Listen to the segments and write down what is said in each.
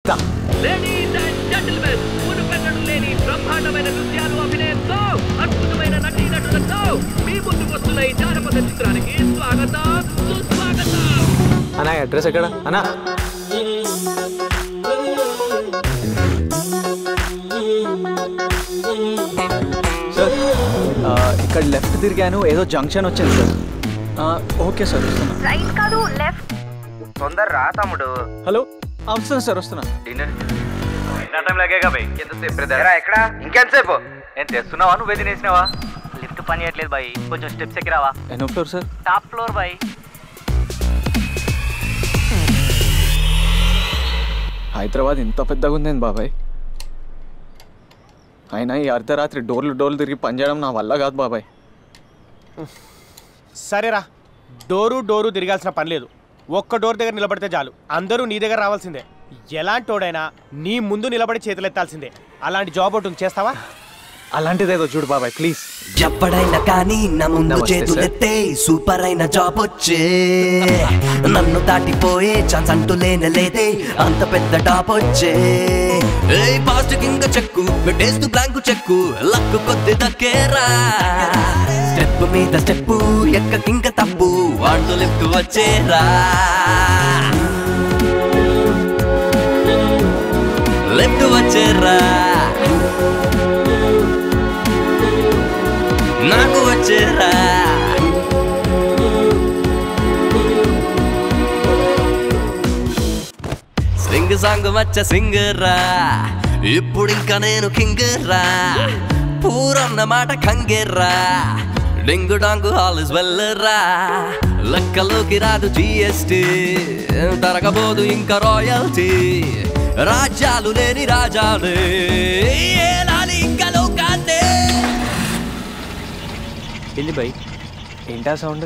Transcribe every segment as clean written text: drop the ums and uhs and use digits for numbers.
చెప్తా. Ladies and gentlemen, మునుపెన్నడూ లేని బ్రహ్మాండమైన నృత్యాలు, అభినయంతో అద్భుతమైన నటీనటులతో మీ ముందుకు వస్తున్న ఈ జానపద చిత్రానికి స్వాగతం, సుస్వాగతం. అన్నా అడ్రస్ ఎక్కడ అన్నా? సార్ ఇక్కడ లెఫ్ట్ తిరిగాను, ఏదో జంక్షన్ వచ్చింది సార్. ఓకే సార్ వస్తున్నా. రైట్ కాదు లెఫ్ట్. తొందర రా తమ్ముడు. హలో వస్తున్నా సార్ వస్తున్నా. డిన్నర్ టైం లాగేగా భయ్. ఎంతసేపు బ్రదర్? ఎక్కడ ఇంకెంతసేపు? ఏం తెస్తున్నావా? నువ్వే తినేసినావా? లిఫ్ట్ పని చేయట్లేదు బాయ్, కొంచెం స్టెప్స్ ఎక్కిరావా? ఎన్నో floor sir? Top floor boy. Hyderabad ఇంత పెద్దగా ఉందేంది బాబాయ్. అయినా ఈ అర్ధరాత్రి డోర్లు తిరిగి పనిచేయడం నా వల్ల కాదు బాబాయ్. సరేరా, డోరు తిరగాల్సిన పని లేదు. ఒక్క డోర్ దగ్గర నిలబడితే చాలు, అందరూ నీ దగ్గర రావాల్సిందే. ఎలాంటోడైనా నీ ముందు నిలబడి చేతులెత్తాల్సిందే. అలాంటి జాబ్ ఒకటి చేస్తావా? అలాంటిదేదో చూడు బాబాయ్ ప్లీజ్. ఎప్పుడైనా కానీ నా ముందు చేతులెత్తే సూపర్ అయిన జాబ్ వచ్చే, నన్ను దాటిపోయే ఛాన్స్ అంటూ లేదే, అంత పెద్ద టాప్ వచ్చే. పాస్ట్ కింద చెక్కు పెట్టేస్తూ బ్లాంకు చెక్కు, లక్కు కొద్ది దక్కేరా. స్టెప్ మీద స్టెప్పు ఎక్క కింక తప్పు అంటూ లిఫ్ట్ వచ్చేరా. లిఫ్ట్ వచ్చేరా, నాకు వచ్చేరా. సింగ్ సాంగ్ వచ్చ సింగరా, ఇప్పుడు ఇంకా నేను కింగరా. పూరన్న మాట కంగెర్రా, డింగు డాంగు హాల్ ఇస్ వెల్లరా. లెక్కలోకి రాదు జిఎస్టీ, తరగబోదు ఇంకా రాయల్టీ. రాజ్యాలు లేని రాజాలే ఏలాలి ఇంకా లోకాన్నే. ఏంటి భయ్ ఏంటా సౌండ్?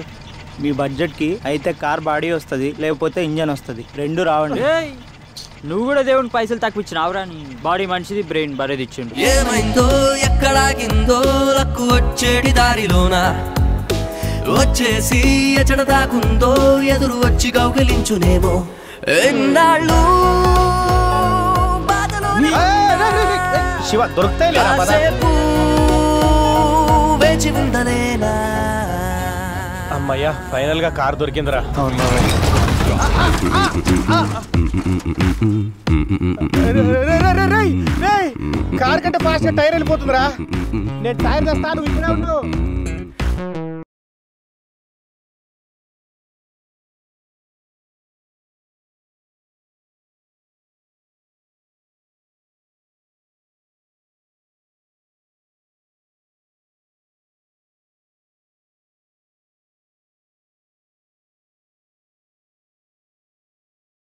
మీ బడ్జెట్కి అయితే కార్ బాడీ వస్తుంది, లేకపోతే ఇంజన్ వస్తుంది, రెండు రావండి. నువ్వు కూడా దేవుని పైసలు తక్కువ ఇచ్చినావురా. నీ బాడీ మనిషిది, బ్రెయిన్ బరేది ఇచ్చిండు. ఏమైందో ఎక్కడాగిందో లక్కు వచ్చేటి దారిలోన వచ్చేసి ఎచ్చడ దాకుందో ఎదురు వచ్చి గౌగలించునేమో. ఎన్నాళ్ళు శివ దొరుకుతాయి వేచి ఉండలేనా. అమ్మయ్యా ఫైనల్ గా కార్ దొరికిందిరా. కార్ కంటే ఫాస్ట్ గా టైర్ వెళ్ళిపోతుందిరా. నేను టైర్ తెస్తాను.